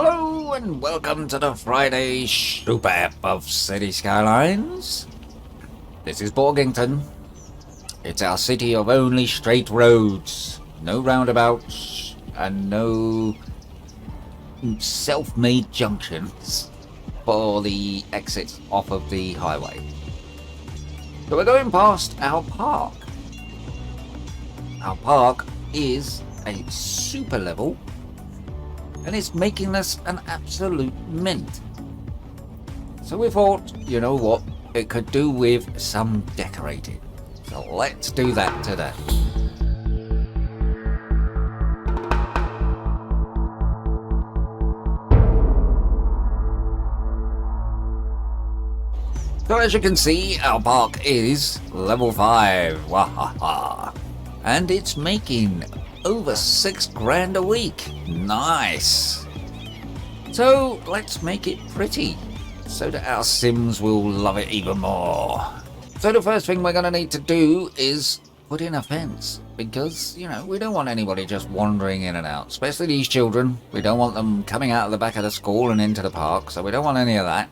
Hello and welcome to the Friday super app of Cities Skylines. This is Borginton. It's our city of only straight roads, no roundabouts, and no self-made junctions for the exits off of the highway. So we're going past our park. Our park is a super level, and it's making us an absolute mint. So we thought, you know what, it could do with some decorating. So let's do that today. So as you can see, our park is level 5, wahaha, and it's making over $6 a week. Nice. So let's make it pretty so that our Sims will love it even more. So the first thing we're going to need to do is put in a fence, because, you know, we don't want anybody just wandering in and out, especially these children. We don't want them coming out of the back of the school and into the park, so we don't want any of that.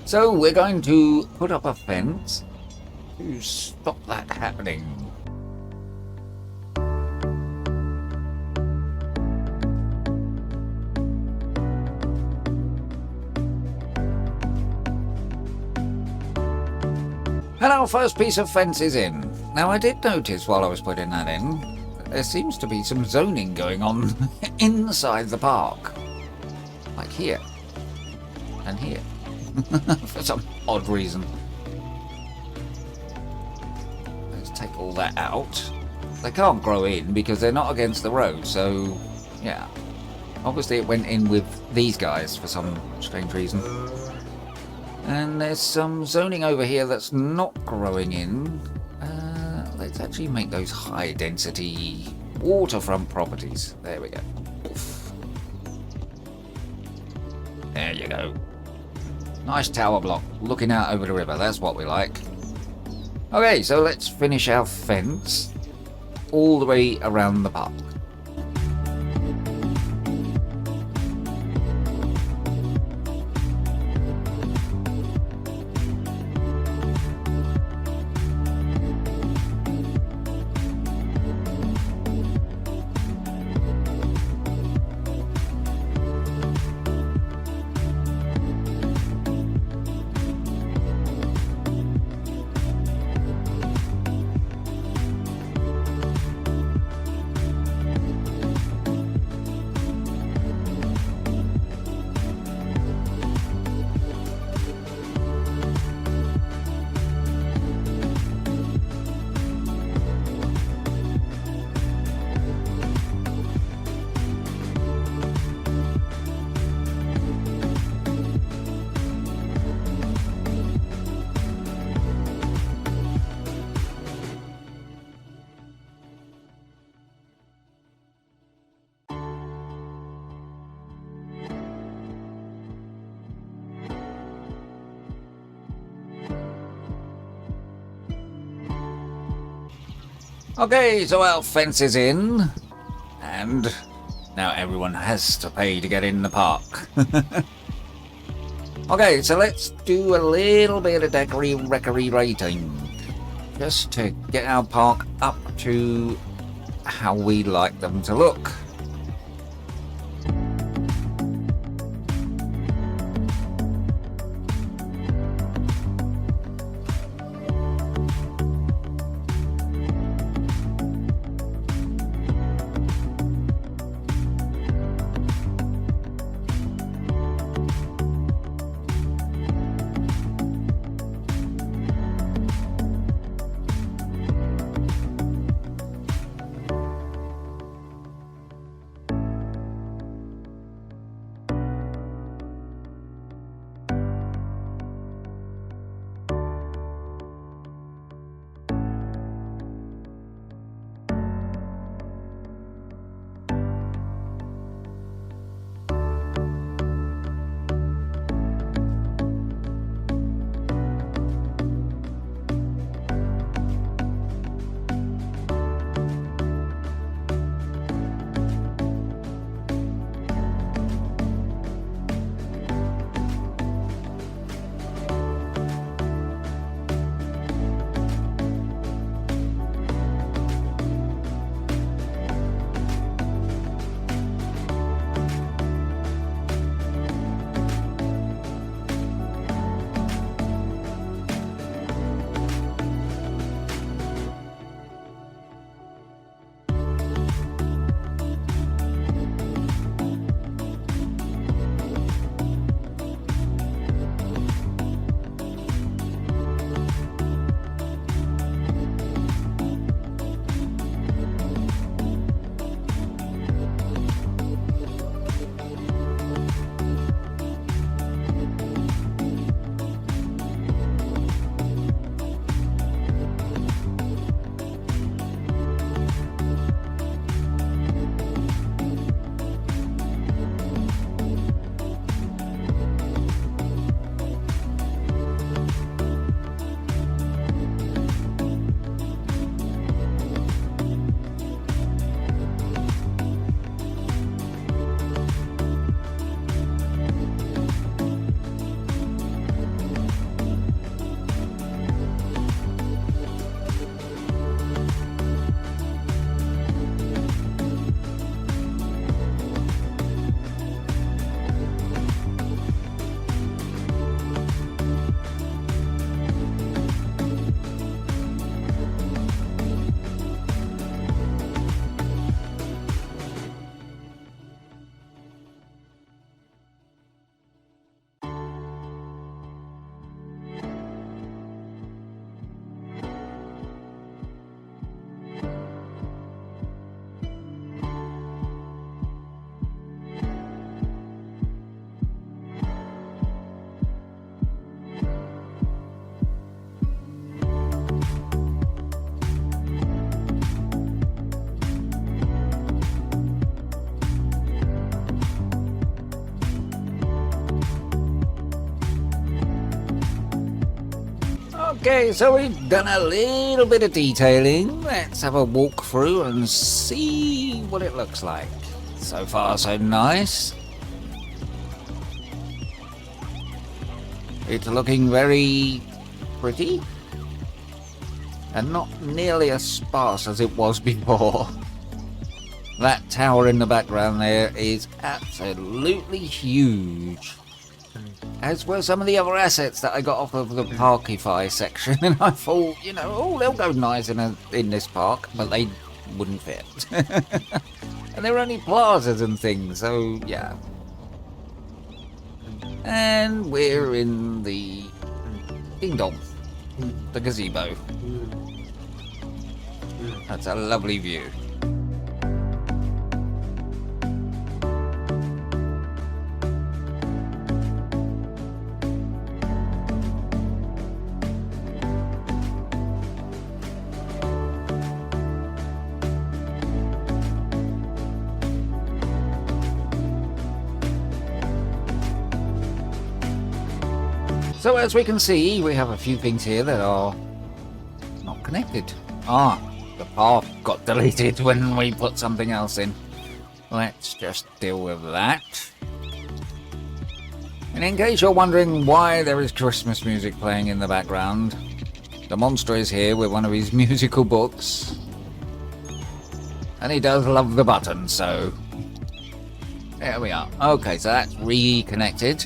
So we're going to put up a fence to stop that happening. And our first piece of fence is in. Now I did notice while I was putting that in, there seems to be some zoning going on inside the park. Like here. And here. For some odd reason. Let's take all that out. They can't grow in because they're not against the road, so yeah. Obviously it went in with these guys for some strange reason. And there's some zoning over here that's not growing in. Let's actually make those high density waterfront properties. There we go. Oof. There you go. Nice tower block looking out over the river. That's what we like. Okay, so let's finish our fence all the way around the park. Okay, so our fence is in, and now everyone has to pay to get in the park. Okay, so let's do a little bit of decorating, just to get our park up to how we like them to look. Okay, so we've done a little bit of detailing. Let's have a walk through and see what it looks like. So far, so nice. It's looking very pretty and not nearly as sparse as it was before. That tower in the background there is absolutely huge. As were some of the other assets that I got off of the Parkefy section, and I thought, you know, oh, they'll go nice in this park, but they wouldn't fit. And they were only plazas and things, so yeah. And we're in the Ding Dong, the Gazebo. That's a lovely view. So as we can see, we have a few things here that are not connected. The path got deleted when we put something else in. Let's just deal with that. And in case you're wondering why there is Christmas music playing in the background, the monster is here with one of his musical books. And he does love the button, so there we are. Okay, so that's reconnected.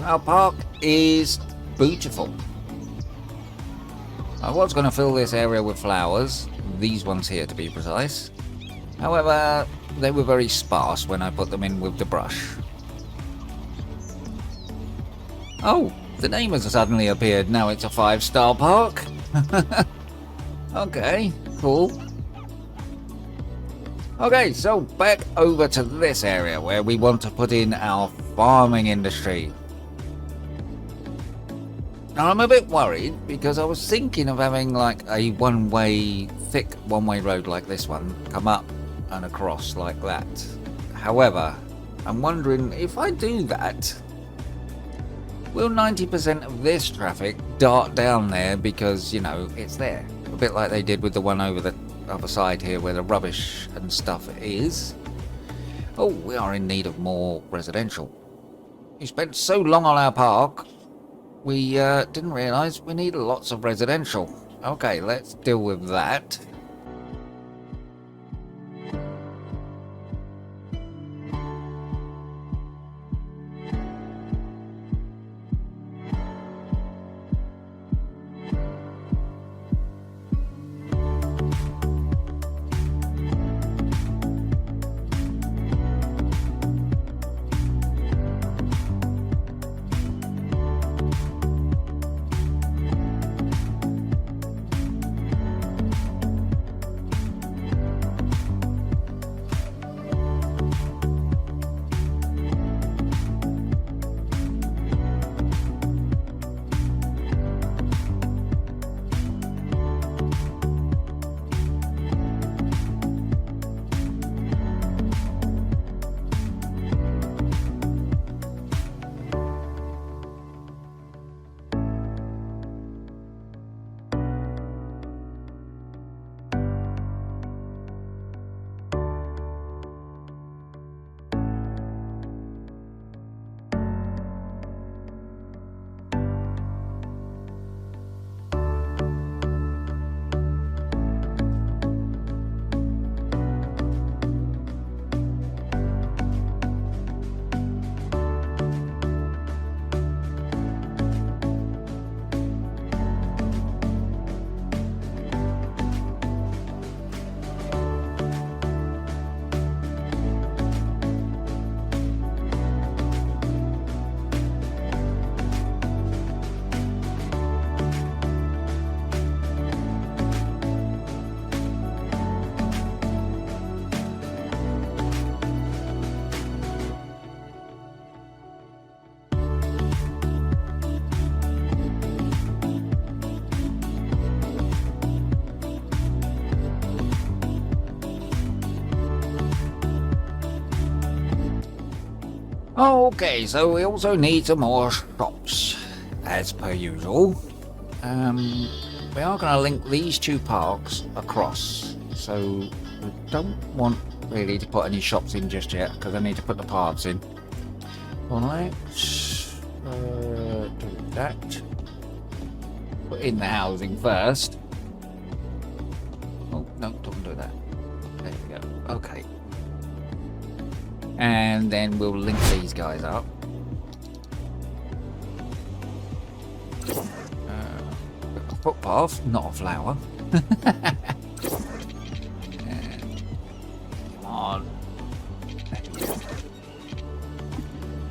Our park is beautiful. I was going to fill this area with flowers, these ones here to be precise. However, they were very sparse when I put them in with the brush. Oh, the name has suddenly appeared. Now it's a 5-star park. Okay, cool. Okay, so back over to this area where we want to put in our farming industry. Now I'm a bit worried because I was thinking of having like a thick one-way road like this one come up and across like that. However, I'm wondering if I do that, will 90% of this traffic dart down there because, you know, it's there? A bit like they did with the one over the other side here where the rubbish and stuff is. Oh, we are in need of more residential. We spent so long on our park, we didn't realise we need lots of residential. Okay, let's deal with that. Okay, so we also need some more shops. as per usual, we are going to link these two parks across. So we don't want really to put any shops in just yet because I need to put the paths in. Well, let's do that. Put in the housing first. Oh, no, don't do that. There we go. Okay. And then we'll link these guys up. A footpath, not a flower. And, come on.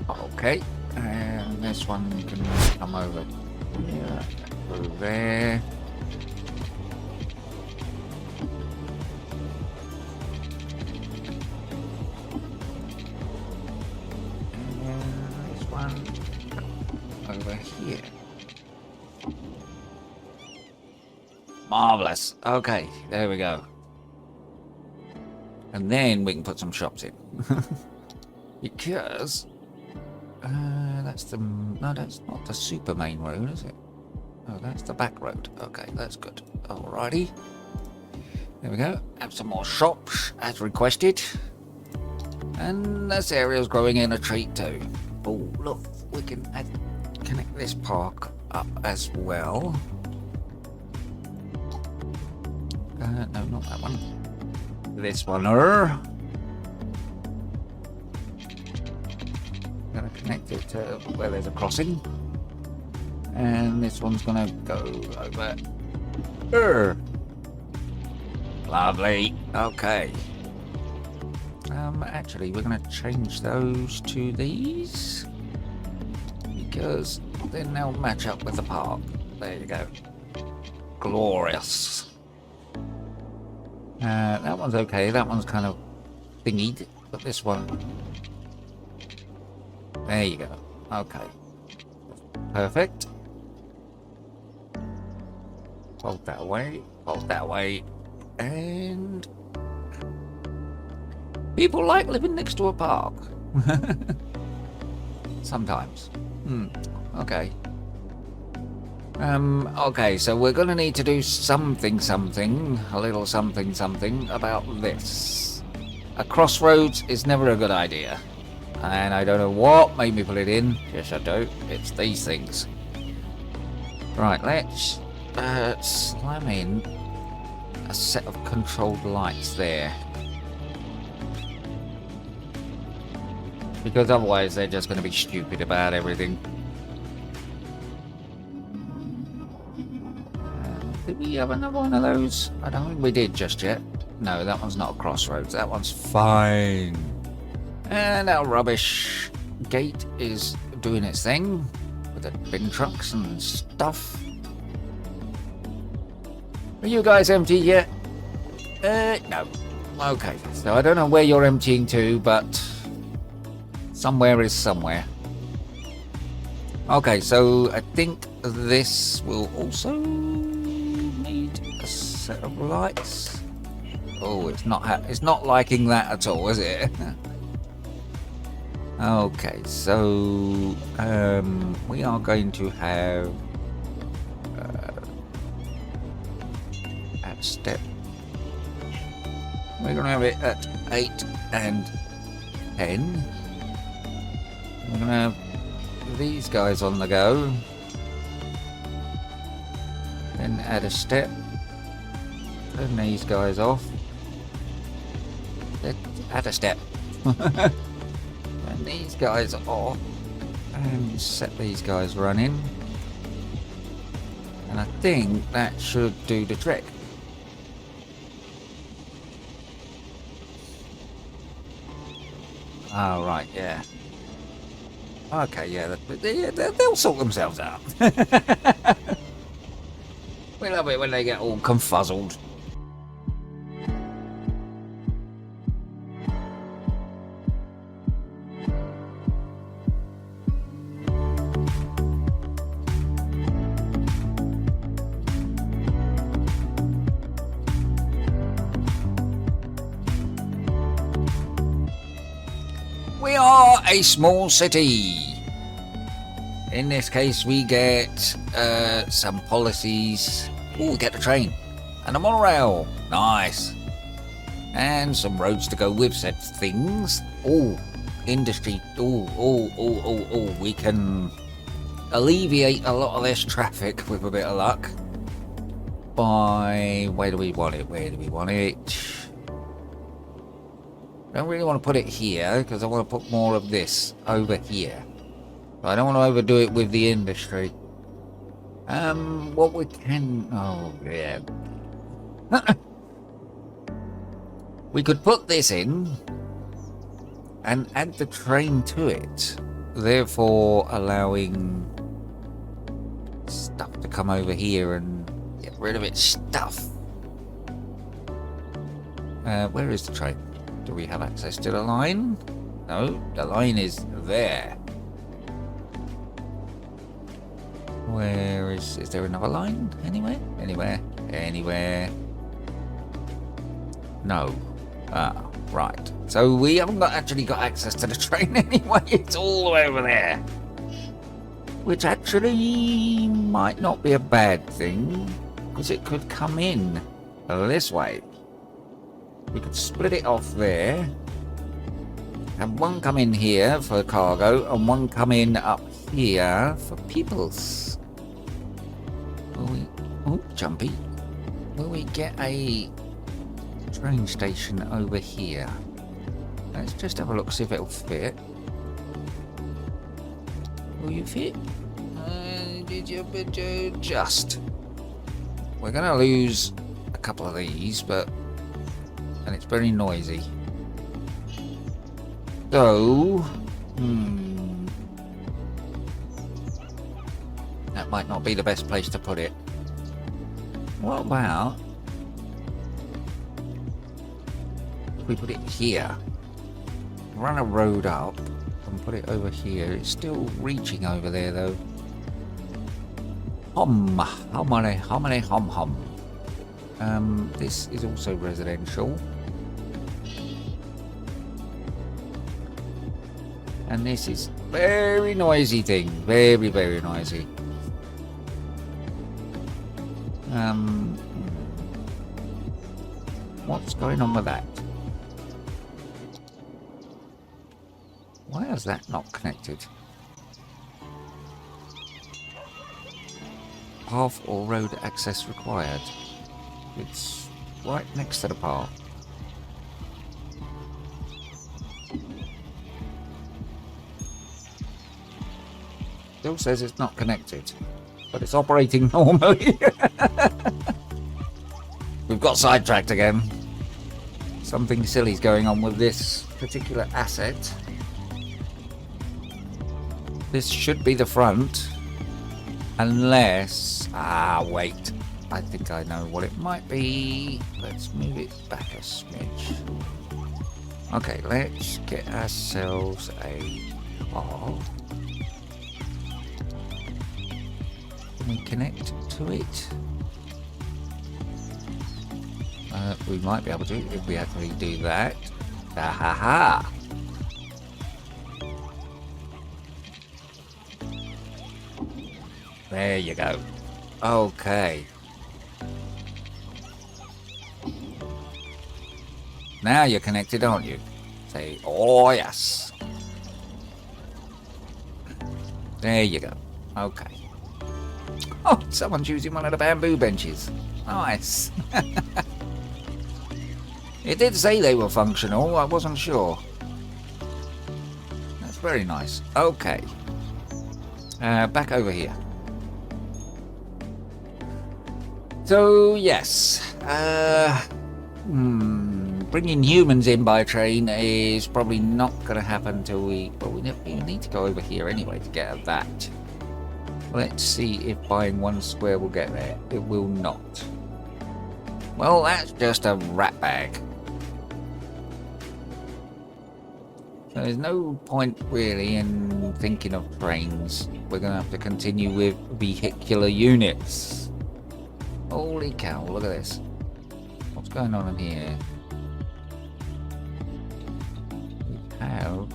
Okay. And this one can come over here, over there. Over here. Marvellous. Okay, there we go. And then we can put some shops in. Because that's the... No, that's not the super main road, is it? Oh, that's the back road. Okay, that's good. Alrighty. There we go. Have some more shops as requested. And this area's growing in a treat too. Oh, look, we can connect this park up as well. No, not that one. This one. Gonna connect it to where there's a crossing. And this one's gonna go over. Lovely. Okay. Actually, we're gonna change those to these because then they'll match up with the park. There you go. Glorious. That one's okay. That one's kind of thingied, but this one. There you go. Okay. Perfect. Fold that away. Fold that away. And people like living next to a park. Sometimes. Okay. Okay, so we're gonna need to do something, a little something about this. A crossroads is never a good idea. And I don't know what made me put it in. Yes, I do. It's these things. Right, let's slam in a set of controlled lights there. Because otherwise they're just going to be stupid about everything. Did we have another one of those? I don't think we did just yet. No, that one's not a crossroads. That one's fine. And our rubbish gate is doing its thing with the bin trucks and stuff. Are you guys empty yet? No. Okay, so I don't know where you're emptying to, but somewhere is somewhere. Okay, so I think this will also need a set of lights. Oh, it's not liking that at all, is it? Okay, so we are going to have at step. We're going to have it at 8 and 10. We're going to have these guys on the go. Then add a step. Turn these guys off. Then add a step. Turn these guys off. And set these guys running. And I think that should do the trick. Oh, right, yeah. Okay, yeah, they'll sort themselves out. We love it when they get all confuzzled. We are a small city. In this case, we get some policies. Oh, we get the train and a monorail. Nice. And some roads to go with said things. Oh, industry. Oh. We can alleviate a lot of this traffic with a bit of luck. By where do we want it? I don't really want to put it here because I want to put more of this over here. But I don't want to overdo it with the industry. What we can... Oh, yeah. We could put this in and add the train to it, therefore allowing stuff to come over here and get rid of its stuff. Where is the train? Do we have access to the line? No, the line is there. Where is there another line? Anywhere? No. Ah, right. So we haven't actually got access to the train anyway. It's all the way over there. Which actually might not be a bad thing, because it could come in this way. We could split it off there. Have one come in here for cargo, and one come in up here for peoples. Jumpy. Will we get a train station over here? Let's just have a look, see if it'll fit. Will you fit? Just. We're going to lose a couple of these, and it's very noisy. So, that might not be the best place to put it. What about if we put it here? Run a road up and put it over here. It's still reaching over there though. Hum. This is also residential. And this is very noisy thing. Very, very noisy. What's going on with that? Why is that not connected? Path or road access required. It's right next to the path. Still says it's not connected, but it's operating normally. We've got sidetracked again. Something silly's going on with this particular asset. This should be the front. Unless... wait. I think I know what it might be. Let's move it back a smidge. Okay, let's get ourselves a car. Can we connect to it? We might be able to if we actually do that. Ha! There you go. Okay. Now you're connected, aren't you? Say, oh yes. There you go. Okay. Oh, someone's using one of the bamboo benches. Nice. It did say they were functional, I wasn't sure. That's very nice. Okay. Back over here. So, yes. Bringing humans in by train is probably not going to happen until we need to go over here anyway to get at that. Let's see if buying one square will get there. It will not. Well, that's just a rat bag. So there's no point really in thinking of trains. We're going to have to continue with vehicular units. Holy cow, look at this. What's going on in here? We have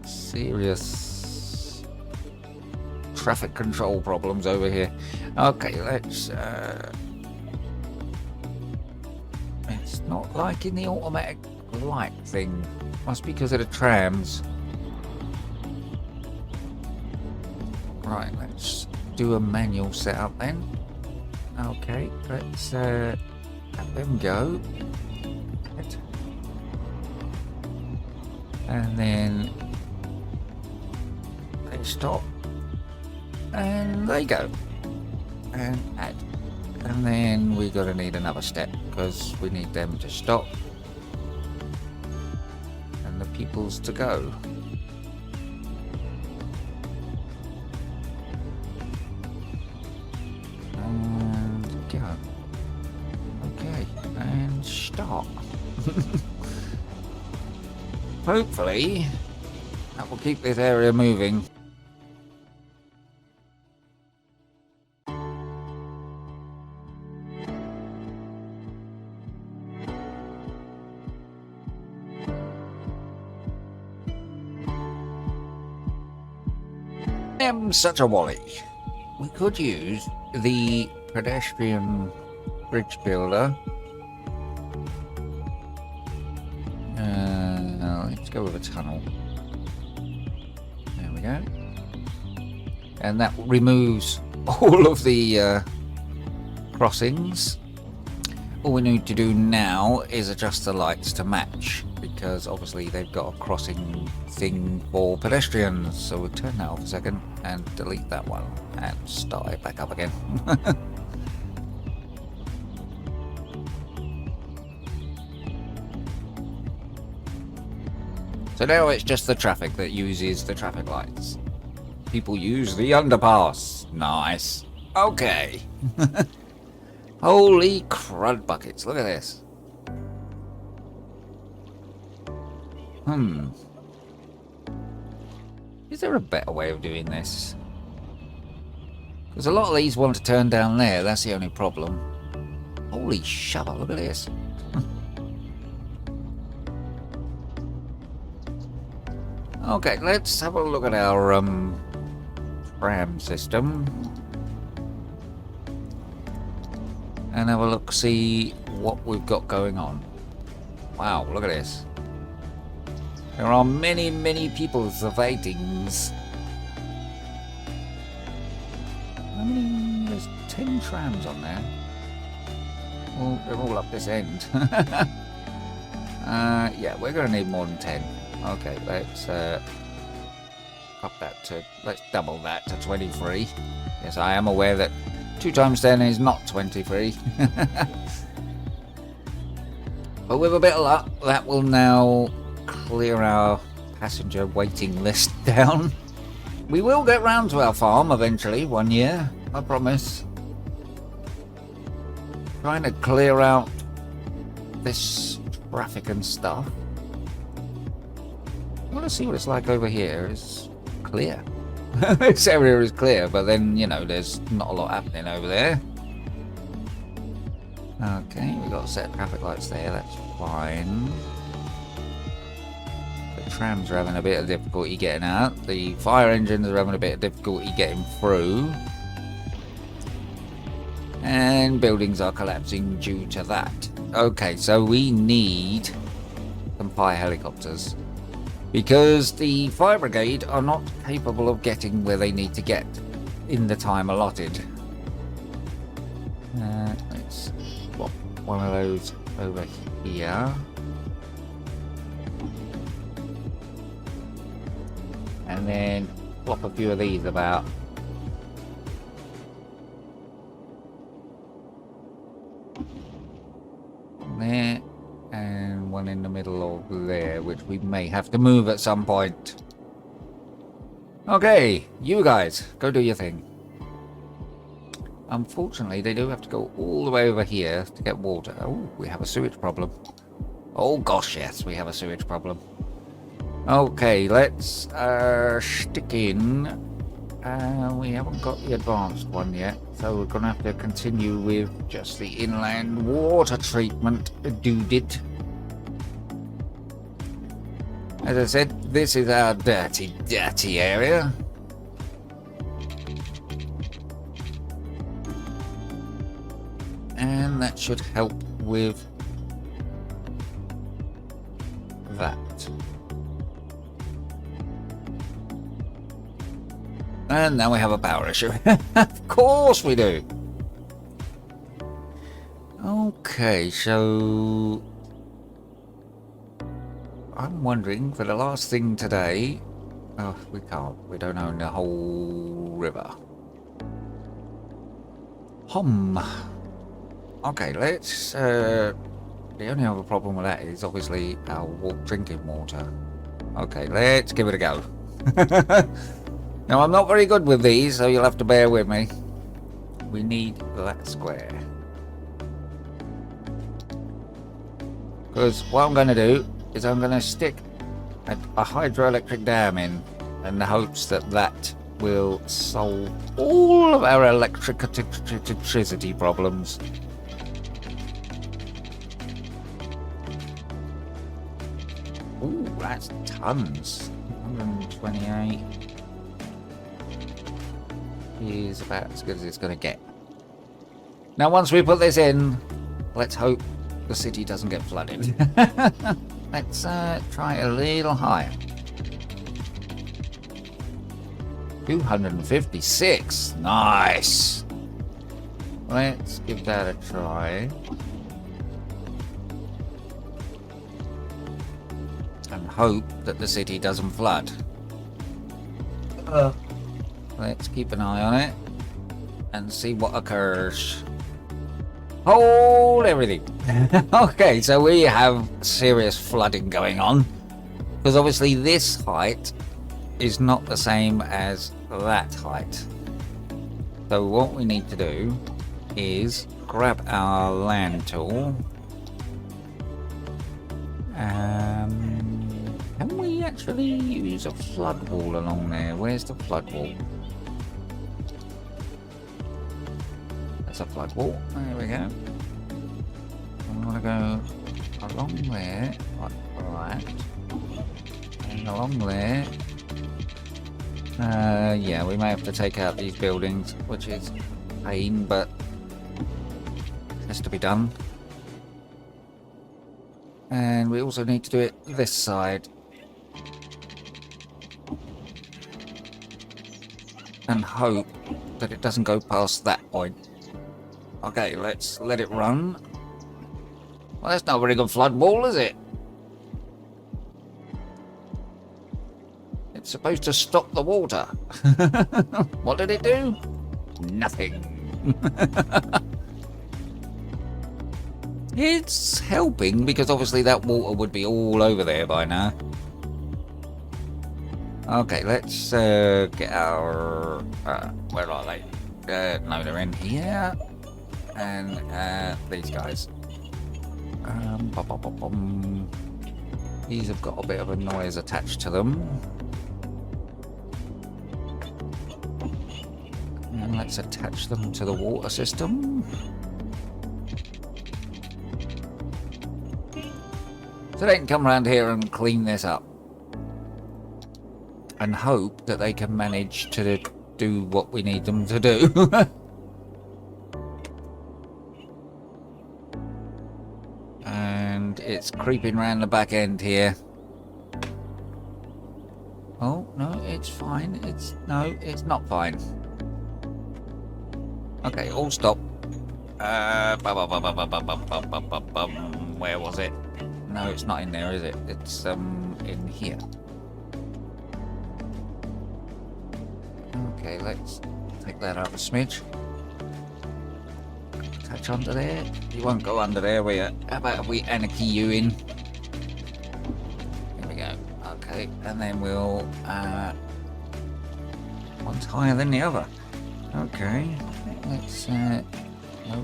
serious traffic control problems over here. Okay, let's... It's not liking the automatic light thing. Must be because of the trams. Right, let's do a manual setup then. Okay, let's let them go. And then they stop. And they go. And add. And then we're going to need another step because we need them to stop. And the peoples to go. And go. Okay. And stop. Hopefully, that will keep this area moving. I'm such a wally. We could use the pedestrian bridge builder. Let's go with a tunnel. There we go. And that removes all of the crossings. All we need to do now is adjust the lights to match, because obviously they've got a crossing thing for pedestrians. So we'll turn that off a second and delete that one and start it back up again. So now it's just the traffic that uses the traffic lights. People use the underpass. Nice. Okay. Holy crud buckets. Look at this. Is there a better way of doing this? Because a lot of these want to turn down there. That's the only problem. Holy shovel. Look at this. Okay, let's have a look at our tram system and have a look, see what we've got going on. Wow, look at this. There are many, many people surveying. How many? There's 10 trams on there. Well, they're all up this end. Yeah, we're going to need more than 10. Okay, let's up that to, let's double that to 23. Yes, I am aware that 2 times 10 is not 23. But with a bit of luck, that will now clear our passenger waiting list down. We will get round to our farm eventually, one year, I promise. Trying to clear out this traffic and stuff. I want to see what it's like over here. It's clear. This area is clear, but then, you know, there's not a lot happening over there. Okay, we've got a set of traffic lights there, that's fine. The trams are having a bit of difficulty getting out. The fire engines are having a bit of difficulty getting through. And buildings are collapsing due to that. Okay, so we need some fire helicopters, because the fire brigade are not capable of getting where they need to get in the time allotted. Let's swap one of those over here. And then swap a few of these about. There. And one in the middle of there, which we may have to move at some point. Okay, you guys, go do your thing. Unfortunately, they do have to go all the way over here to get water. Oh, we have a sewage problem. Oh gosh, yes, we have a sewage problem. Okay, let's stick in. We haven't got the advanced one yet, so we're going to have to continue with just the inland water treatment did. As I said, this is our dirty, dirty area. And that should help with that. And now we have a power issue. Of course we do. Okay, so I'm wondering for the last thing today. Oh, we can't. We don't own the whole river. Okay, let's. The only other problem with that is obviously our drinking water. Okay, let's give it a go. Now, I'm not very good with these, so you'll have to bear with me. We need that square. Because what I'm going to do is I'm going to stick a hydroelectric dam in the hopes that that will solve all of our electricity problems. Ooh, that's tons. 128 is about as good as it's going to get. Now, once we put this in, let's hope the city doesn't get flooded. Let's try a little higher. 256. Nice. Let's give that a try. And hope that the city doesn't flood. Let's keep an eye on it and see what occurs. Hold everything. Okay, so we have serious flooding going on because obviously this height is not the same as that height. So what we need to do is grab our land tool. Can we actually use a flood wall along there? Where's the flood wall? That's a flood wall. There we go. I want to go along there, like that, and along there. Yeah, we may have to take out these buildings, which is a pain, but it has to be done. And we also need to do it this side. And hope that it doesn't go past that point. Okay, let's let it run. Well, that's not a very good flood wall, is it? It's supposed to stop the water. What did it do? Nothing. It's helping because obviously that water would be all over there by now. Okay, let's get our... where are they? No, they're in here. And these guys. These have got a bit of a noise attached to them. And let's attach them to the water system. So they can come around here and clean this up. And hope that they can manage to do what we need them to do. And it's creeping around the back end here. Oh, no, it's fine. No, it's not fine. Okay, all stop. Where was it? No, it's not in there, is it? It's in here. Okay, let's take that out a smidge. Attach onto there. You won't go under there, will you? How about if we anarchy you in? Here we go. Okay, and then we'll one's higher than the other. Okay, let's no,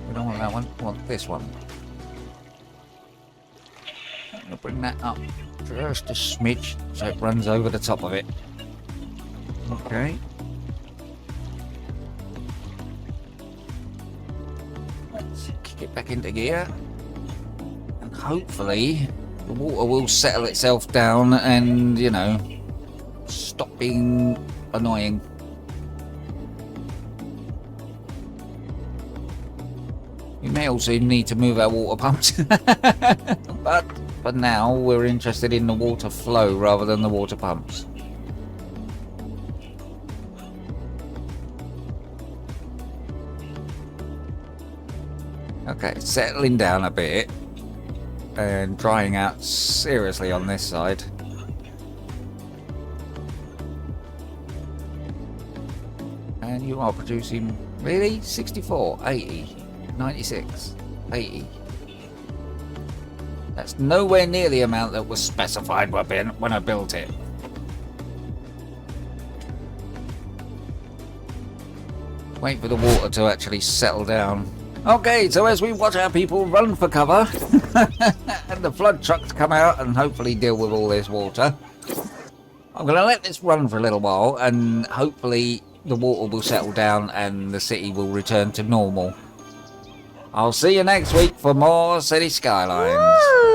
we don't want that one. We want this one. I'll bring that up just a smidge so it runs over the top of it. Okay. Let's kick it back into gear. And hopefully the water will settle itself down and, you know, stop being annoying. You may also need to move our water pumps. But for now, we're interested in the water flow rather than the water pumps. Okay, settling down a bit and drying out seriously on this side. And you are producing, really? 64, 80, 96, 80. That's nowhere near the amount that was specified when I built it. Wait for the water to actually settle down. Okay, so as we watch our people run for cover and the flood trucks come out and hopefully deal with all this water, I'm going to let this run for a little while and hopefully the water will settle down and the city will return to normal. I'll see you next week for more City Skylines. Woo!